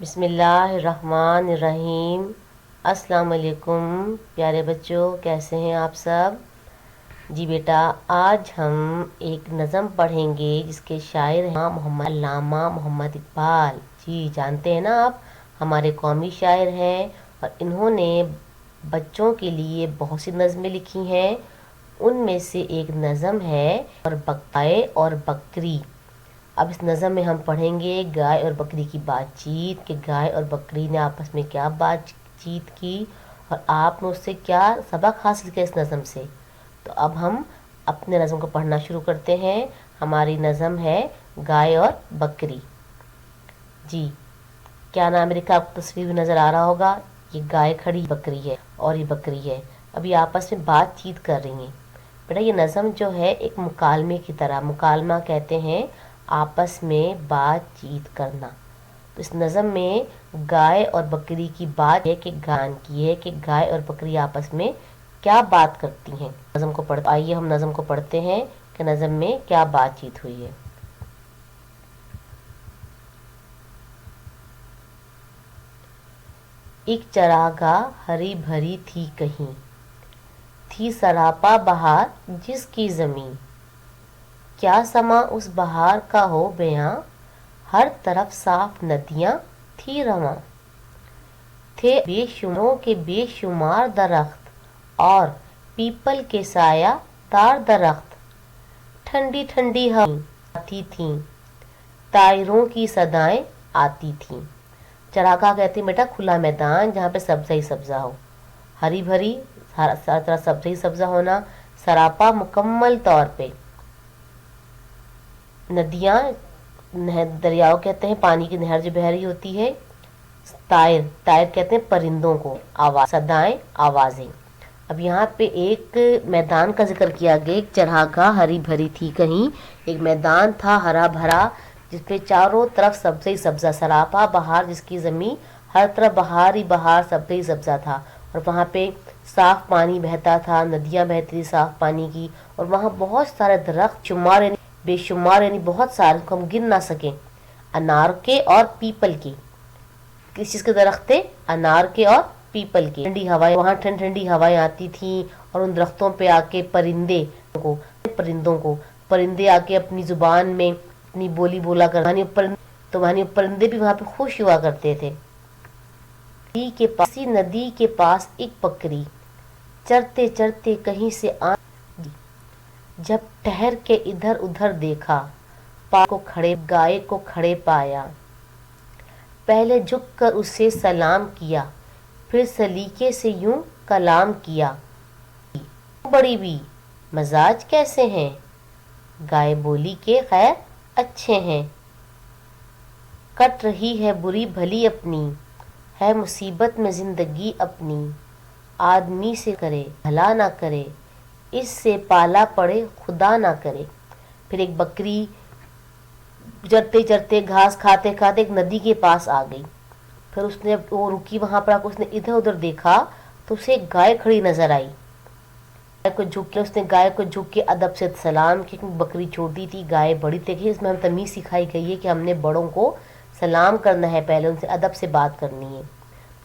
بسم اللہ الرحمن الرحیم۔ السلام علیکم پیارے بچوں، کیسے ہیں آپ سب؟ جی بیٹا، آج ہم ایک نظم پڑھیں گے جس کے شاعر ہیں علامہ محمد اقبال۔ جی جانتے ہیں نا آپ، ہمارے قومی شاعر ہیں اور انہوں نے بچوں کے لیے بہت سی نظمیں لکھی ہیں۔ ان میں سے ایک نظم ہے گائے اور بکری۔ اب اس نظم میں ہم پڑھیں گے گائے اور بکری کی بات چیت، کہ گائے اور بکری نے آپس میں کیا بات چیت کی اور آپ نے اس سے کیا سبق حاصل کیا اس نظم سے۔ تو اب ہم اپنے نظم کو پڑھنا شروع کرتے ہیں۔ ہماری نظم ہے گائے اور بکری۔ جی کیا نام ہے؟ دیکھا آپ کو تصویر میں نظر آ رہا ہوگا، یہ گائے کھڑی بکری ہے اور یہ بکری ہے، اب یہ آپس میں بات چیت کر رہی ہیں۔ بیٹا یہ نظم جو ہے ایک مکالمے کی طرح، مکالمہ کہتے ہیں آپس میں بات چیت کرنا۔ تو اس نظم میں گائے اور بکری کی بات ہے کہ گائے اور بکری آپس میں کیا بات کرتی ہیں۔ نظم کو آئیے ہم نظم کو پڑھتے ہیں کہ نظم میں کیا بات چیت ہوئی ہے۔ ایک چراگاہ ہری بھری تھی کہیں، تھی سراپا بہار جس کی زمین، کیا سما اس بہار کا ہو بیاں، ہر طرف صاف ندیاں تھی رواں، تھے بے شمار درخت اور پیپل کے سایہ دار درخت، ٹھنڈی ٹھنڈی ہوائیں آتی تھیں، طائروں کی صدائیں آتی تھیں۔ چراگاہ کہتے ہیں بیٹا کھلا میدان جہاں پہ سبزہ ہی سبزہ ہو، ہری بھری ہر طرح سبزہ ہی سبزہ ہونا، سراپا مکمل طور پہ، ندیاں دریاؤ کہتے ہیں پانی کی نہر جو بہ رہی ہوتی ہے، طائر کہتے ہیں پرندوں کو، آواز صدائیں آوازیں۔ اب یہاں پہ ایک میدان کا ذکر کیا گیا، ایک چراگاہ ہری بھری تھی کہیں، ایک میدان تھا ہرا بھرا جس پہ چاروں طرف سبزہ ہی سبزہ، سراپا بہار جس کی زمین، ہر طرف بہار ہی بہار سبزہ ہی سبزہ تھا، اور وہاں پہ صاف پانی بہتا تھا، ندیاں بہتی تھی صاف پانی کی، اور وہاں بہت سارے درخت بے شمار یعنی بہت سارے کو ہم گن نہ سکیں، انار کے اور پیپل کے۔ کس چیز کے درخت تھے؟ انار کے اور پیپل کے۔ ٹھنڈی ہوائیں، وہاں ٹھنڈی ٹھنڈی ہوائیں آتی تھیں، اور ان درختوں پہ آ کے پرندے آ کے اپنی زبان میں اپنی بولی بولا کر، تو پرندے بھی وہاں پہ خوش ہوا کرتے تھے۔ ندی کے پاس ایک بکری چرتے چرتے کہیں سے جب ٹہر کے ادھر ادھر دیکھا، گائے کو کھڑے پایا، پہلے جھک کر اسے سلام کیا، پھر سلیقے سے یوں کلام کیا، بڑی بھی مزاج کیسے ہیں؟ گائے بولی کے خیر اچھے ہیں، کٹ رہی ہے بری بھلی اپنی، ہے مصیبت میں زندگی اپنی، آدمی سے کرے بھلا نہ کرے، اس سے پالا پڑے خدا نہ کرے۔ پھر ایک بکری چرتے چرتے گھاس کھاتے کھاتے ایک ندی کے پاس آ گئی، پھر اس نے وہ رکی وہاں پر، اس نے ادھر ادھر دیکھا تو اسے ایک گائے کھڑی نظر آئی۔ اس نے گائے کو جھک کے ادب سے سلام کی، کیونکہ بکری چھوٹی تھی گائے بڑی تھی، اس میں ہم تمیز سکھائی گئی ہے کہ ہم نے بڑوں کو سلام کرنا ہے، پہلے ان سے ادب سے بات کرنی ہے۔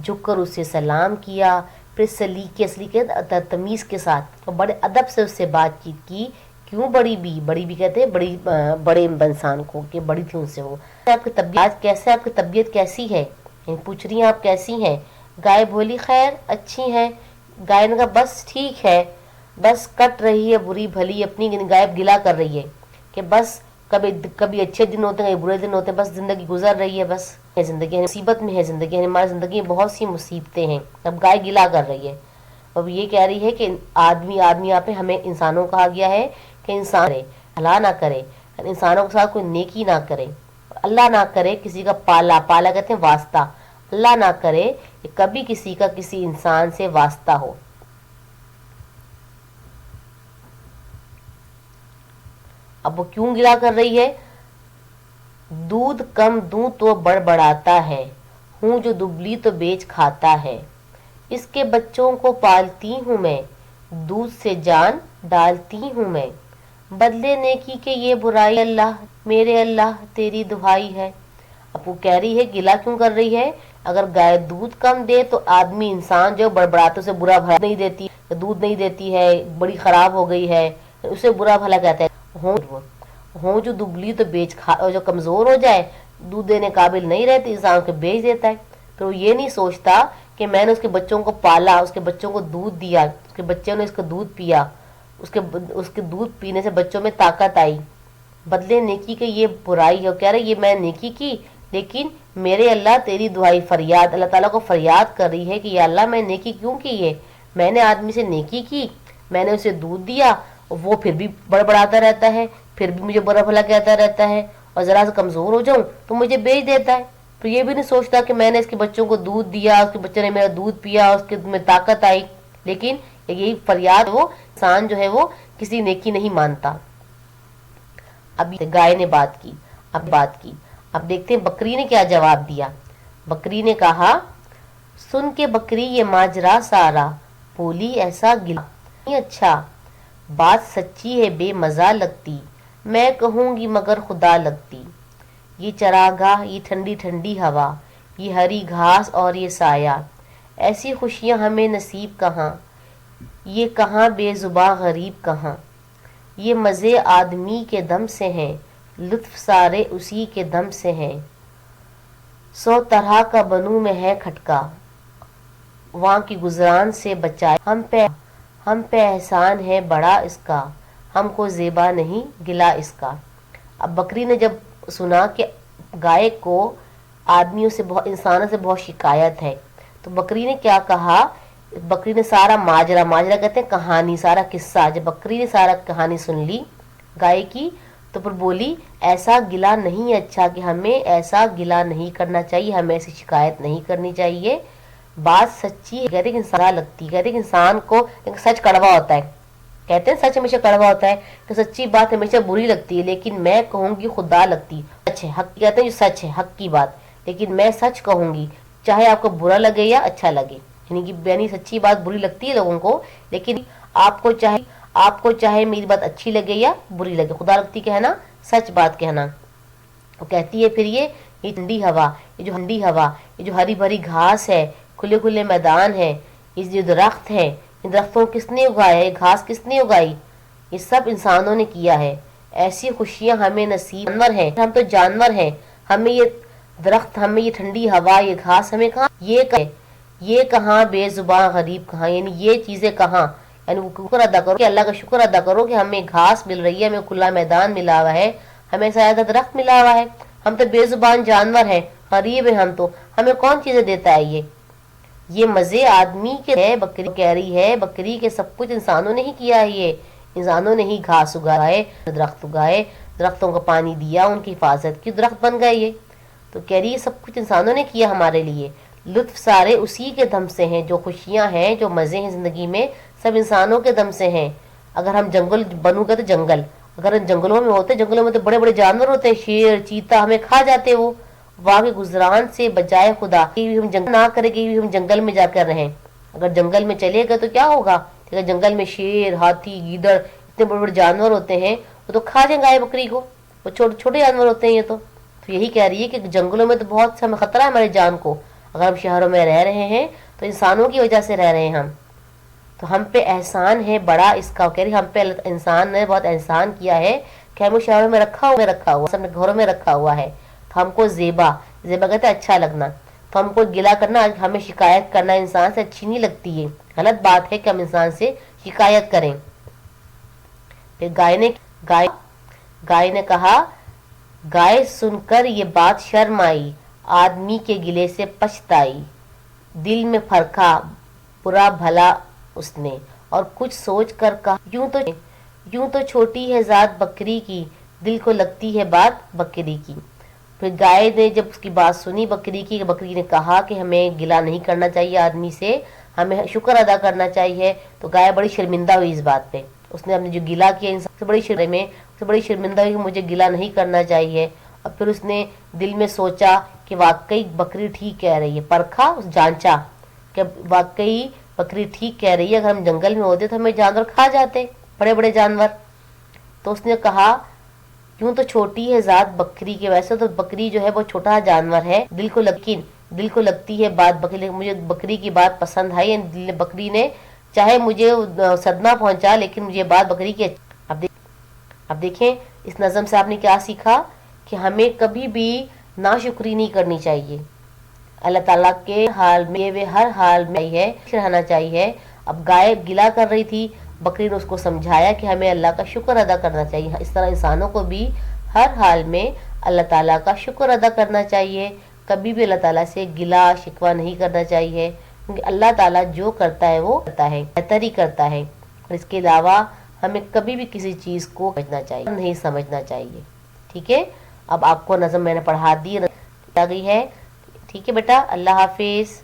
جھک کر اسے سلام کیا، پھر سلیقے تمیز کے ساتھ اور بڑے ادب سے اس سے بات چیت کی۔ کیوں بڑی بھی کہتے ہیں بڑے انسان کو، کہ بڑی تھی ان سے وہ۔ آپ کی طبیعت کیسی ہے؟ پوچھ رہی ہیں آپ کیسی ہیں؟ گائے بولی خیر اچھی ہیں۔ گائے نے کہا بس ٹھیک ہے، بس کٹ رہی ہے بری بھلی اپنی، یعنی گائے گلا کر رہی ہے کہ بس کبھی اچھے دن ہوتے ہیں کبھی برے دن ہوتے ہیں، بس زندگی گزر رہی ہے، بس زندگی مصیبت میں ہے، زندگی ہماری زندگی میں بہت سی مصیبتیں ہیں۔ اب گائے گلا کر رہی ہے، اب یہ کہہ رہی ہے کہ آدمی یہاں پہ ہمیں انسانوں کہا گیا ہے کہ انسان بھلا نہ کرے، انسانوں کے ساتھ کوئی نیکی نہ کرے، اللہ نہ کرے کسی کا پالا کہتے ہیں واسطہ، اللہ نہ کرے کہ کبھی کسی کا کسی انسان سے واسطہ ہو۔ اب وہ کیوں گلا کر رہی ہے؟ دودھ کم دوں تو بڑبڑاتا ہے، ہوں جو دبلی تو بیچ کھاتا ہے، اس کے بچوں کو پالتی ہوں میں، دودھ سے جان ڈالتی ہوں میں، بدلے نیکی کے یہ برائی اللہ میرے اللہ تیری دہائی ہے۔ اب وہ کہہ رہی ہے گلا کیوں کر رہی ہے؟ اگر گائے دودھ کم دے تو آدمی انسان جو بڑبڑاتے اسے برا بھلا نہیں دیتی، دودھ نہیں دیتی ہے، بڑی خراب ہو گئی ہے، اسے برا بھلا کہتا ہے۔ ہوں جو دبلی تو بیچ کھا، جو کمزور ہو جائے دودھ دینے قابل نہیں رہتی انسان کو بیچ دیتا ہے۔ پھر وہ یہ نہیں سوچتا کہ میں نے اس کے بچوں کو پالا، اس کے بچوں کو دودھ دیا، اس کے بچوں نے اس کا دودھ پیا، اس کے دودھ پینے سے بچوں میں طاقت آئی، بدلے نیکی کے یہ برائی ہے۔ کہہ رہے یہ میں نیکی کی، لیکن میرے اللہ تیری دعائی فریاد، اللہ تعالیٰ کو فریاد کر رہی ہے کہ یا اللہ میں نیکی کیوں کی ہے؟ میں نے آدمی سے نیکی کی، میں نے اسے دودھ دیا، وہ پھر بھی بڑبڑاتا رہتا ہے، پھر بھی مجھے برا بھلا کہتا رہتا ہے، اور ذرا سے کمزور ہو جاؤں تو مجھے بیچ دیتا ہے۔ تو یہ بھی نہیں سوچتا کہ میں نے اس کے بچوں کو دودھ دیا، اس کے بچوں نے میرا دودھ پیا، اس کے میں طاقت آئی، لیکن یہی فریاد، وہ انسان جو ہے وہ کسی نیکی نہیں مانتا۔ اب گائے نے بات کی، اب دیکھتے ہیں بکری نے کیا جواب دیا۔ بکری نے کہا، سن کے بکری یہ ماجرا سارا، بولی ایسا گلا نہیں اچھا، بات سچی ہے بے مزہ لگتی، میں کہوں گی مگر خدا لگتی، یہ چراگاہ، یہ ٹھنڈی ٹھنڈی ہوا، یہ ہری گھاس اور یہ سایہ، ایسی خوشیاں ہمیں نصیب کہاں، یہ کہاں بے زباں غریب کہاں، یہ مزے آدمی کے دم سے ہیں، لطف سارے اسی کے دم سے ہیں، 100 طرح کا بنو میں ہے کھٹکا، وہاں کی گزران سے بچائے ہم پہ احسان ہے بڑا اس کا، ہم کو زیبا نہیں گلا اس کا۔ اب بکری نے جب سنا کہ گائے کو آدمیوں سے انسانوں سے بہت شکایت ہے، تو بکری نے کیا کہا، بکری نے سارا ماجرا کہتے ہیں کہانی، سارا قصہ، جب بکری نے سارا کہانی سن لی گائے کی تو پھر بولی ایسا گلا نہیں اچھا، کہ ہمیں ایسا گلا نہیں کرنا چاہیے، ہمیں ایسی شکایت نہیں کرنی چاہیے، بات سچی ہے، کہتے ہیں کہ انسان لگتی، کہتے ہیں کہ انسان کو سچ کڑوا ہوتا ہے، کہتے ہیں سچ ہمیشہ کڑوا ہوتا ہے، کہ سچی بات ہمیشہ بری لگتی ہے، لیکن میں کہوں گی خدا لگتی، سچ ہے، حق کہتے ہیں جو سچ ہے، حق کی بات، لیکن میں سچ کہوں گی، چاہے آپ کو برا لگے یا اچھا لگے، یعنی سچی بات بری لگتی ہے لوگوں کو، لیکن آپ کو چاہے میری بات اچھی لگے یا بری لگے، خدا لگتی کہنا، سچ بات کہنا۔ وہ کہتی ہے پھر یہ ٹھنڈی ہوا، یہ جو ہری بھری گھاس ہے، کھلے کھلے میدان ہے، یہ جو درخت ہے، ان درختوں کو کس نے اگایا، یہ گھاس کس نے اگائی، یہ سب انسانوں نے کیا ہے، ایسی خوشیاں ہمیں نصیب، جانور ہیں ہم تو جانور ہیں، ہمیں یہ درخت، ہمیں یہ ٹھنڈی ہوا، یہ گھاس ہمیں کہاں، یہ کہاں بے زباں غریب کہاں، یعنی یہ چیزیں کہاں، یعنی وہ شکر ادا کرو کہ اللہ کا شکر ادا کرو کہ ہمیں گھاس مل رہی ہے، ہمیں کھلا میدان ملا ہوا ہے، ہمیں سایہ درخت ملا ہوا ہے، ہم تو بے زبان جانور ہیں، غریب ہیں ہم تو، ہمیں کون چیزیں دیتا ہے یہ مزے آدمی کے ہے۔ بکری کہہ رہی ہے بکری کے سب کچھ انسانوں نے ہی کیا ہے، یہ انسانوں نے ہی گھاس اگائے، درخت اگائے، درختوں کو پانی دیا، ان کی حفاظت کی، درخت بن گئے یہ، تو کہہ رہی ہے سب کچھ انسانوں نے کیا ہمارے لیے، لطف سارے اسی کے دم سے ہیں، جو خوشیاں ہیں، جو مزے ہیں زندگی میں، سب انسانوں کے دم سے ہیں۔ اگر ہم جنگل بنو گے تو جنگل، اگر ہم جنگلوں میں ہوتے، جنگلوں میں تو بڑے بڑے جانور ہوتے ہیں، شیر چیتا، ہمیں کھا جاتے، وہ وہاں کے گزران سے بجائے خدا، ہم جنگل نہ کرے گی، ہم جنگل میں جا کر رہیں، اگر جنگل میں چلے گا تو کیا ہوگا، اگر جنگل میں شیر، ہاتھی، گیدڑ، اتنے بڑے بڑے جانور ہوتے ہیں، وہ تو کھا جائیں گائے بکری کو، وہ چھوٹے چھوٹے جانور ہوتے ہیں یہ تو یہی کہہ رہی ہے کہ جنگلوں میں تو بہت ہمیں خطرہ ہے ہماری جان کو، اگر ہم شہروں میں رہ رہے ہیں تو انسانوں کی وجہ سے رہ رہے ہیں ہم، تو ہم پہ احسان ہے بڑا اس کا، کہہ رہی ہم پہ انسان نے بہت احسان کیا ہے کہ ہمیں شہروں میں رکھا ہوا، سب نے گھروں میں رکھا ہوا ہے، تو ہم کو زیبا کہتے ہیں اچھا لگنا، تو ہم کو گلا کرنا، ہمیں شکایت کرنا انسان سے اچھی نہیں لگتی ہے، غلط بات ہے کہ ہم انسان سے شکایت کریں۔ پھر گائے نے کہا، گائے سن کر یہ بات شرم آئی، آدمی کے گلے سے پچھتائی، دل میں پھرکا برا بھلا اس نے، اور کچھ سوچ کر کہا، یوں تو چھوٹی ہے ذات بکری کی، دل کو لگتی ہے بات بکری کی۔ پھر گائے نے جب اس کی بات سنی بکری کی، بکری نے کہا کہ ہمیں گلا نہیں کرنا چاہیے آدمی سے، ہمیں شکر ادا کرنا چاہیے، تو گائے بڑی شرمندہ ہوئی اس بات پہ، اس نے اپنے جو گلا کیا انسان سے بڑی شرمندہ ہوئی کہ مجھے گلا نہیں کرنا چاہیے، اور پھر اس نے دل میں سوچا کہ واقعی بکری ٹھیک کہہ رہی ہے، پرکھا جانچا کہ واقعی بکری ٹھیک کہہ رہی ہے، اگر ہم جنگل میں ہوتے تو ہمیں جانور کھا جاتے، بڑے بڑے جانور، تو اس نے کہا یوں تو چھوٹی ہے ذات بکری کے، ویسے تو بکری جو ہے وہ چھوٹا جانور ہے، دل کو لگتی ہے بات بکری، لیکن مجھے بکری کی بات پسند آئی، یعنی بکری نے چاہے مجھے صدمہ پہنچا لیکن مجھے بات بکری کی اب دیکھیں اس نظم سے آپ نے کیا سیکھا کہ ہمیں کبھی بھی ناشکری نہیں کرنی چاہیے، اللہ تعالیٰ کے حال میں ہر حال میں ہے رہنا چاہیے۔ اب گائے گلا کر رہی تھی، بکری نے اس کو سمجھایا کہ ہمیں اللہ کا شکر ادا کرنا چاہیے، اس طرح انسانوں کو بھی ہر حال میں اللہ تعالیٰ کا شکر ادا کرنا چاہیے، کبھی بھی اللہ تعالیٰ سے گلا شکوہ نہیں کرنا چاہیے، کیونکہ اللہ تعالیٰ جو کرتا ہے وہ کرتا ہے، بہتر ہی کرتا ہے، اور اس کے علاوہ ہمیں کبھی بھی کسی چیز کو نہیں سمجھنا چاہیے۔ ٹھیک ہے، اب آپ کو نظم میں نے پڑھا دی گئی ہے، ٹھیک ہے بیٹا، اللہ حافظ۔